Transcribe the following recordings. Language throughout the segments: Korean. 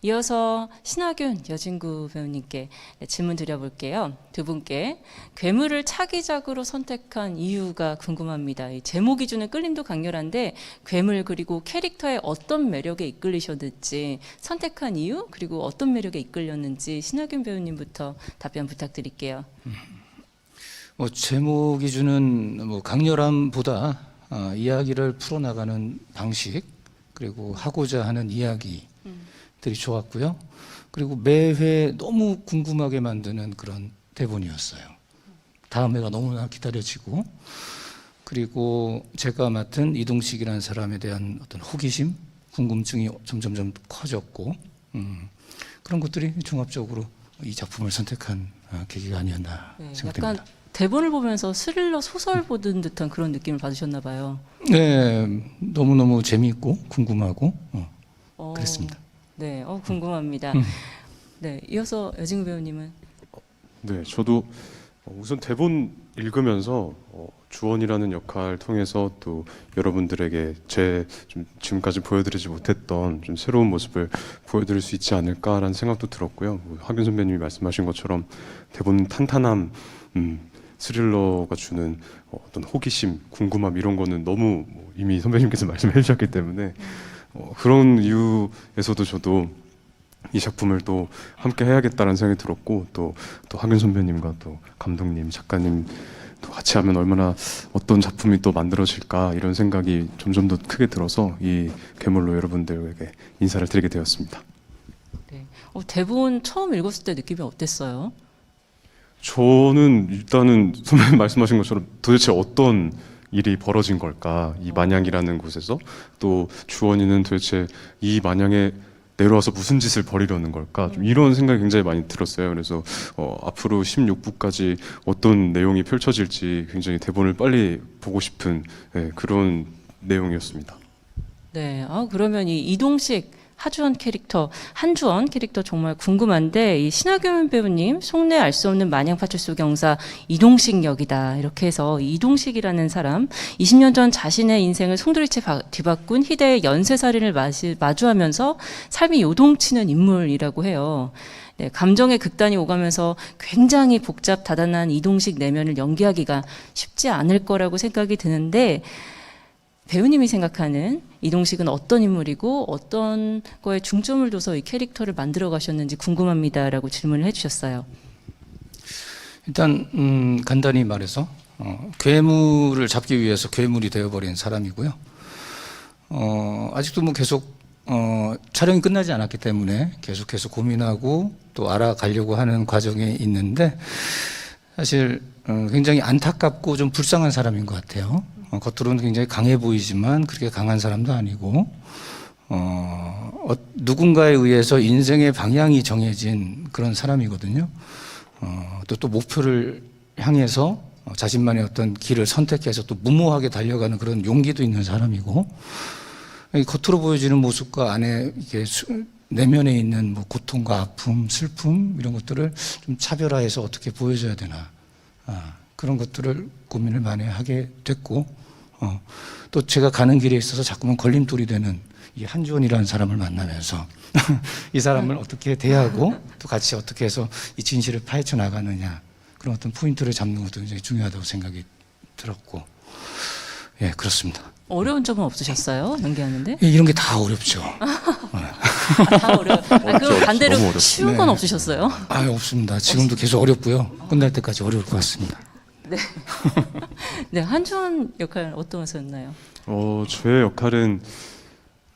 이어서 신하균 여진구 배우님께 질문 드려볼게요. 두 분께 괴물을 차기작으로 선택한 이유가 궁금합니다. 이 제목 기준의 끌림도 강렬한데 괴물 그리고 캐릭터의 어떤 매력에 이끌리셨는지 선택한 이유 그리고 어떤 매력에 이끌렸는지 신하균 배우님부터 답변 부탁드릴게요. 제목이 주는 강렬함보다 이야기를 풀어나가는 방식 그리고 하고자 하는 이야기들이 좋았고요. 그리고 매회 너무 궁금하게 만드는 그런 대본이었어요. 다음 회가 너무나 기다려지고 그리고 제가 맡은 이동식이라는 사람에 대한 어떤 호기심, 궁금증이 점점점 커졌고 그런 것들이 종합적으로 이 작품을 선택한 계기가 아니었나 생각됩니다. 약간 대본을 보면서 스릴러 소설 보는 듯한 그런 느낌을 받으셨나 봐요. 네, 너무너무 재미있고 궁금하고 그랬습니다. 네, 궁금합니다. 네, 이어서 여진구 배우님은? 네, 저도 우선 대본 읽으면서 주원이라는 역할 통해서 또 여러분들에게 제 좀 지금까지 보여드리지 못했던 좀 새로운 모습을 보여드릴 수 있지 않을까라는 생각도 들었고요. 하균 선배님이 말씀하신 것처럼 대본 탄탄함, 스릴러가 주는 어떤 호기심, 궁금함 이런 거는 너무 이미 선배님께서 말씀해 주셨기 때문에 그런 이유에서도 저도 이 작품을 또 함께 해야겠다는 생각이 들었고 또 하균 선배님과 또 감독님, 작가님 또 같이 하면 얼마나 어떤 작품이 또 만들어질까 이런 생각이 점점 더 크게 들어서 이 괴물로 여러분들에게 인사를 드리게 되었습니다. 네. 대본 처음 읽었을 때 느낌이 어땠어요? 저는 일단은 선배님 말씀하신 것처럼 도대체 어떤 일이 벌어진 걸까 이 만양이라는 곳에서 또 주원이는 도대체 이 만양에 내려와서 무슨 짓을 벌이려는 걸까 좀 이런 생각이 굉장히 많이 들었어요. 그래서 앞으로 16부까지 어떤 내용이 펼쳐질지 굉장히 대본을 빨리 보고 싶은 그런 내용이었습니다. 네, 그러면 이 이동식 한주원 캐릭터 정말 궁금한데 이 신하균 배우님 속내 알 수 없는 마냥파출소 경사 이동식 역이다 이렇게 해서 이동식이라는 사람 20년 전 자신의 인생을 송두리째 뒤바꾼 희대의 연쇄살인을 마주하면서 삶이 요동치는 인물이라고 해요. 네, 감정의 극단이 오가면서 굉장히 복잡 다단한 이동식 내면을 연기하기가 쉽지 않을 거라고 생각이 드는데 배우님이 생각하는 이동식은 어떤 인물이고 어떤 거에 중점을 둬서 이 캐릭터를 만들어 가셨는지 궁금합니다라고 질문을 해주셨어요. 일단 간단히 말해서 괴물을 잡기 위해서 괴물이 되어버린 사람이고요. 아직도 계속 촬영이 끝나지 않았기 때문에 계속해서 고민하고 또 알아가려고 하는 과정에 있는데 사실 굉장히 안타깝고 좀 불쌍한 사람인 것 같아요. 겉으로는 굉장히 강해 보이지만 그렇게 강한 사람도 아니고 누군가에 의해서 인생의 방향이 정해진 그런 사람이거든요. 또 목표를 향해서 자신만의 어떤 길을 선택해서 또 무모하게 달려가는 그런 용기도 있는 사람이고 겉으로 보여지는 모습과 안에 이게 내면에 있는 고통과 아픔, 슬픔 이런 것들을 좀 차별화해서 어떻게 보여줘야 되나 그런 것들을 고민을 많이 하게 됐고 또 제가 가는 길에 있어서 자꾸만 걸림돌이 되는 이 한주원이라는 사람을 만나면서 이 사람을 어떻게 대하고 또 같이 어떻게 해서 이 진실을 파헤쳐 나가느냐 그런 어떤 포인트를 잡는 것도 굉장히 중요하다고 생각이 들었고 예 그렇습니다. 어려운 점은 없으셨어요? 연기하는데? 이런 게 다 어렵죠. 다 어려워요. 그럼 반대로 쉬운 건 없으셨어요? 없습니다. 지금도 계속 어렵고요. 끝날 때까지 어려울 것 같습니다. 네. 네, 한주원 역할 어떠셨나요? 저의 역할은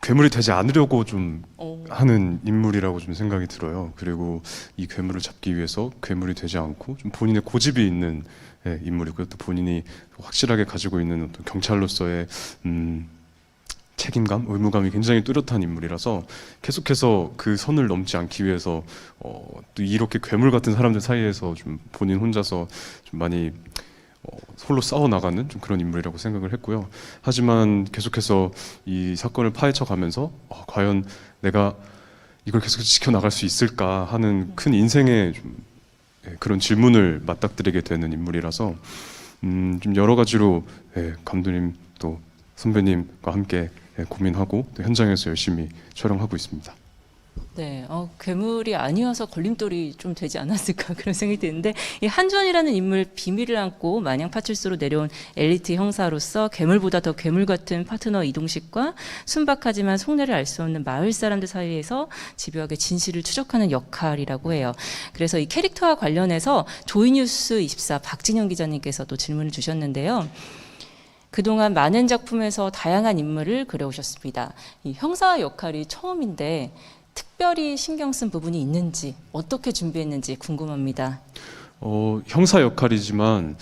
괴물이 되지 않으려고 좀 하는 인물이라고 좀 생각이 들어요. 그리고 이 괴물을 잡기 위해서 괴물이 되지 않고 좀 본인의 고집이 있는 인물이고요. 또 본인이 확실하게 가지고 있는 어떤 경찰로서의 책임감, 의무감이 굉장히 뚜렷한 인물이라서 계속해서 그 선을 넘지 않기 위해서 또 이렇게 괴물 같은 사람들 사이에서 좀 본인 혼자서 좀 많이 홀로 싸워나가는 좀 그런 인물이라고 생각을 했고요. 하지만 계속해서 이 사건을 파헤쳐 가면서 과연 내가 이걸 계속해서 지켜나갈 수 있을까 하는 큰 인생의 좀 그런 질문을 맞닥뜨리게 되는 인물이라서 좀 여러 가지로 감독님 또 선배님과 함께 고민하고 또 현장에서 열심히 촬영하고 있습니다. 네, 괴물이 아니어서 걸림돌이 좀 되지 않았을까 그런 생각이 드는데 이 한전이라는 인물 비밀을 안고 마냥 파출소로 내려온 엘리트 형사로서 괴물보다 더 괴물 같은 파트너 이동식과 순박하지만 속내를 알 수 없는 마을 사람들 사이에서 집요하게 진실을 추적하는 역할이라고 해요. 그래서 이 캐릭터와 관련해서 조이뉴스 24 박진영 기자님께서도 질문을 주셨는데요. 그동안 많은 작품에서 다양한 인물을 그려오셨습니다. 이 형사 역할이 처음인데 특별히 신경 쓴 부분이 있는지 어떻게 준비했는지 궁금합니다. 형사 역할이지만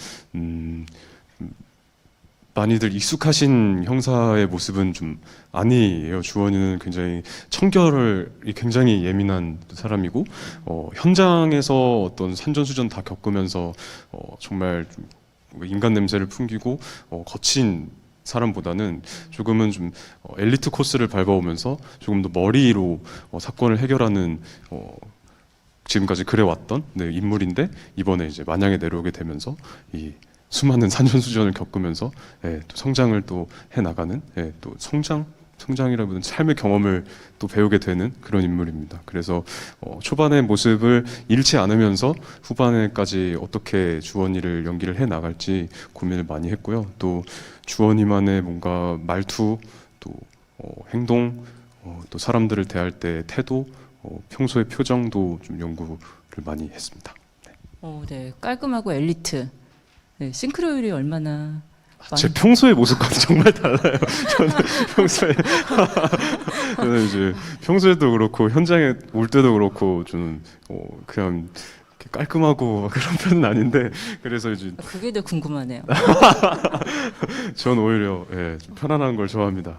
많이들 익숙하신 형사의 모습은 좀 아니에요. 주원이는 굉장히 청결이 굉장히 예민한 사람이고 현장에서 어떤 산전수전 다 겪으면서 정말 좀 인간 냄새를 풍기고 거친 사람보다는 조금은 좀 엘리트 코스를 밟아오면서 조금 더 머리로 사건을 해결하는 지금까지 그래왔던 인물인데 이번에 이제 만양에 내려오게 되면서 이 수많은 산전수전을 겪으면서 또 성장을 또 해나가는 또 성장이라는 삶의 경험을 또 배우게 되는 그런 인물입니다. 그래서 초반의 모습을 잃지 않으면서 후반에까지 어떻게 주원이를 연기를 해 나갈지 고민을 많이 했고요. 또 주원이만의 뭔가 말투, 또 행동, 또 사람들을 대할 때 태도, 평소의 표정도 좀 연구를 많이 했습니다. 네, 깔끔하고 엘리트. 네, 싱크로율이 얼마나 제 평소의 모습과는 정말 달라요. 저는 이제 평소에도 그렇고 현장에 올 때도 그렇고 저는 그냥 이렇게 깔끔하고 그런 편은 아닌데 그래서 이제 그게 더 궁금하네요. 전 오히려 좀 편안한 걸 좋아합니다.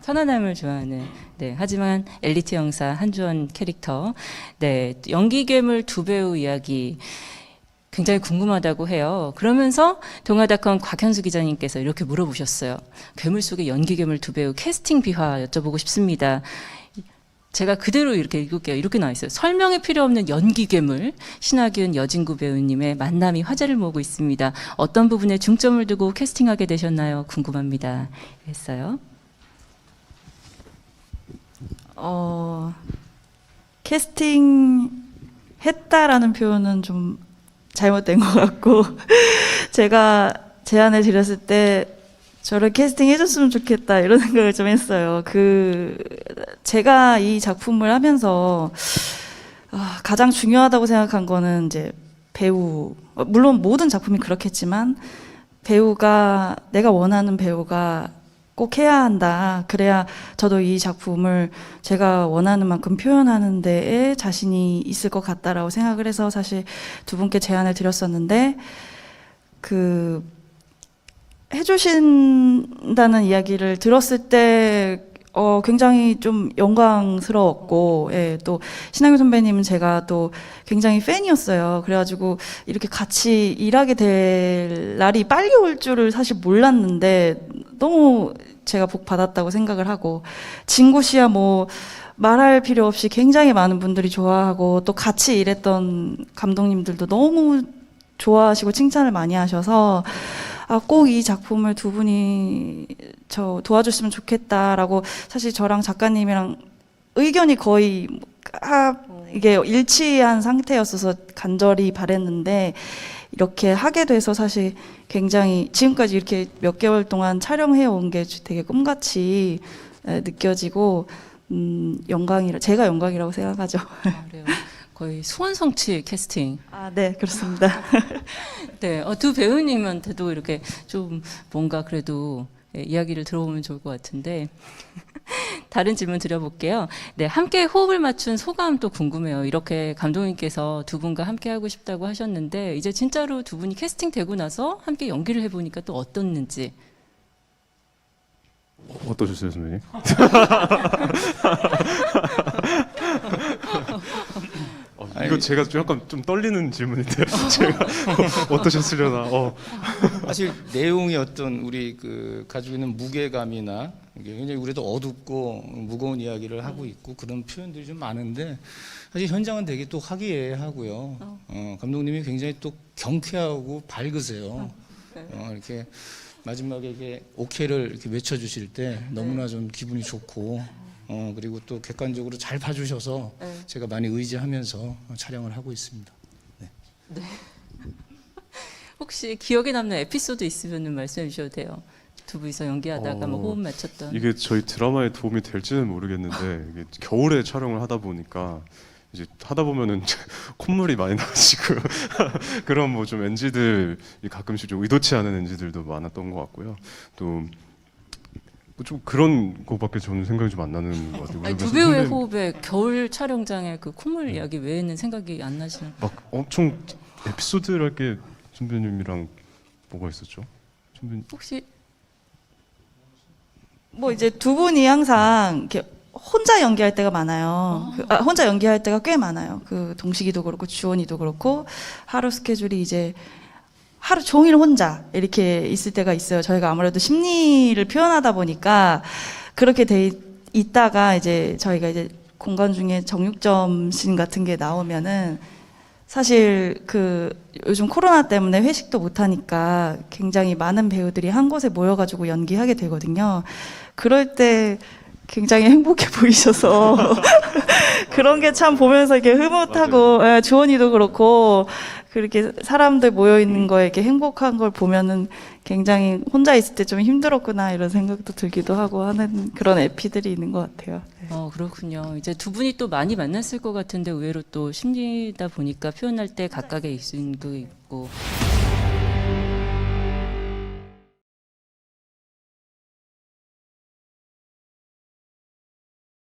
편안함을 좋아하는. 네, 하지만 엘리트 형사 한주원 캐릭터. 네, 연기 괴물 두 배우 이야기. 굉장히 궁금하다고 해요. 그러면서 동아닷컴 곽현수 기자님께서 이렇게 물어보셨어요. 괴물 속의 연기 괴물 두 배우 캐스팅 비화 여쭤보고 싶습니다. 제가 그대로 이렇게 읽을게요. 이렇게 나와 있어요. 설명이 필요 없는 연기 괴물 신하균 여진구 배우님의 만남이 화제를 모으고 있습니다. 어떤 부분에 중점을 두고 캐스팅하게 되셨나요? 궁금합니다. 했어요. 캐스팅 했다라는 표현은 좀 잘못된 것 같고 제가 제안을 드렸을 때 저를 캐스팅 해줬으면 좋겠다 이런 생각을 좀 했어요. 제가 이 작품을 하면서 가장 중요하다고 생각한 거는 이제 배우, 물론 모든 작품이 그렇겠지만 배우가 내가 원하는 배우가 꼭 해야 한다. 그래야 저도 이 작품을 제가 원하는 만큼 표현하는 데에 자신이 있을 것 같다라고 생각을 해서 사실 두 분께 제안을 드렸었는데 해주신다는 이야기를 들었을 때 굉장히 좀 영광스러웠고, 또 신하균 선배님은 제가 또 굉장히 팬이었어요. 그래가지고 이렇게 같이 일하게 될 날이 빨리 올 줄을 사실 몰랐는데 너무 제가 복 받았다고 생각을 하고, 진구 씨야 뭐 말할 필요 없이 굉장히 많은 분들이 좋아하고 또 같이 일했던 감독님들도 너무 좋아하시고 칭찬을 많이 하셔서 꼭 이 작품을 두 분이 저 도와줬으면 좋겠다라고 사실 저랑 작가님이랑 의견이 거의 이게 일치한 상태였어서 간절히 바랬는데 이렇게 하게 돼서 사실 굉장히 지금까지 이렇게 몇 개월 동안 촬영해 온 게 되게 꿈같이 느껴지고 제가 영광이라고 생각하죠. 그래요. 거의 수원성취 캐스팅. 네, 그렇습니다. 네, 두 배우님한테도 이렇게 좀 뭔가 그래도 이야기를 들어보면 좋을 것 같은데 다른 질문 드려볼게요. 네, 함께 호흡을 맞춘 소감도 궁금해요. 이렇게 감독님께서 두 분과 함께 하고 싶다고 하셨는데 이제 진짜로 두 분이 캐스팅 되고 나서 함께 연기를 해보니까 또 어떻는지. 어떠셨어요, 선배님? 이거 제가 약간 좀 떨리는 질문인데요. 제가 어떠셨으려나. 사실 내용이 어떤 우리 가지고 있는 무게감이나 이게 굉장히 우리도 어둡고 무거운 이야기를 하고 있고 그런 표현들이 좀 많은데 사실 현장은 되게 또 화기애애하고요. 감독님이 굉장히 또 경쾌하고 밝으세요. 이렇게 마지막에 이게 오케이를 이렇게 외쳐주실 때 너무나 좀 기분이 좋고 그리고 또 객관적으로 잘 봐주셔서 네. 제가 많이 의지하면서 촬영을 하고 있습니다. 혹시 기억에 남는 에피소드 있으면 말씀해 주셔도 돼요. 두 분이서 연기하다가 뭐 호흡 맞췄던. 이게 저희 드라마에 도움이 될지는 모르겠는데 이게 겨울에 촬영을 하다 보니까 이제 하다 보면은 콧물이 많이 나시고 그런 뭐 좀 NG들이 가끔씩 좀 의도치 않은 NG들도 많았던 것 같고요. 또 뭐 좀 그런 거밖에 저는 생각이 좀 안 나는 것 같아요. 아니, 그래서 두 배우의 선배님 호흡에 겨울 촬영장에 그 콧물 이야기 외에는 생각이 안 나시는. 막 엄청 에피소드랄 게 선배님이랑 뭐가 있었죠? 선배님 혹시 뭐 이제 두 분이 항상 이렇게 혼자 연기할 때가 많아요. 혼자 연기할 때가 꽤 많아요. 그 동식이도 그렇고 주원이도 그렇고 하루 스케줄이 이제 하루 종일 혼자 이렇게 있을 때가 있어요. 저희가 아무래도 심리를 표현하다 보니까 그렇게 돼 있다가 이제 저희가 이제 공간 중에 정육점 씬 같은 게 나오면은 사실 그 요즘 코로나 때문에 회식도 못 하니까 굉장히 많은 배우들이 한 곳에 모여가지고 연기하게 되거든요. 그럴 때 굉장히 행복해 보이셔서 그런 게 참 보면서 이렇게 흐뭇하고, 예, 주원이도 그렇고 그렇게 사람들 모여 있는 거에 이렇게 행복한 걸 보면은 굉장히 혼자 있을 때 좀 힘들었구나 이런 생각도 들기도 하고 하는 그런 에피들이 있는 것 같아요. 네. 그렇군요. 이제 두 분이 또 많이 만났을 것 같은데 의외로 또 심리다 보니까 표현할 때 각각의 입술도 있고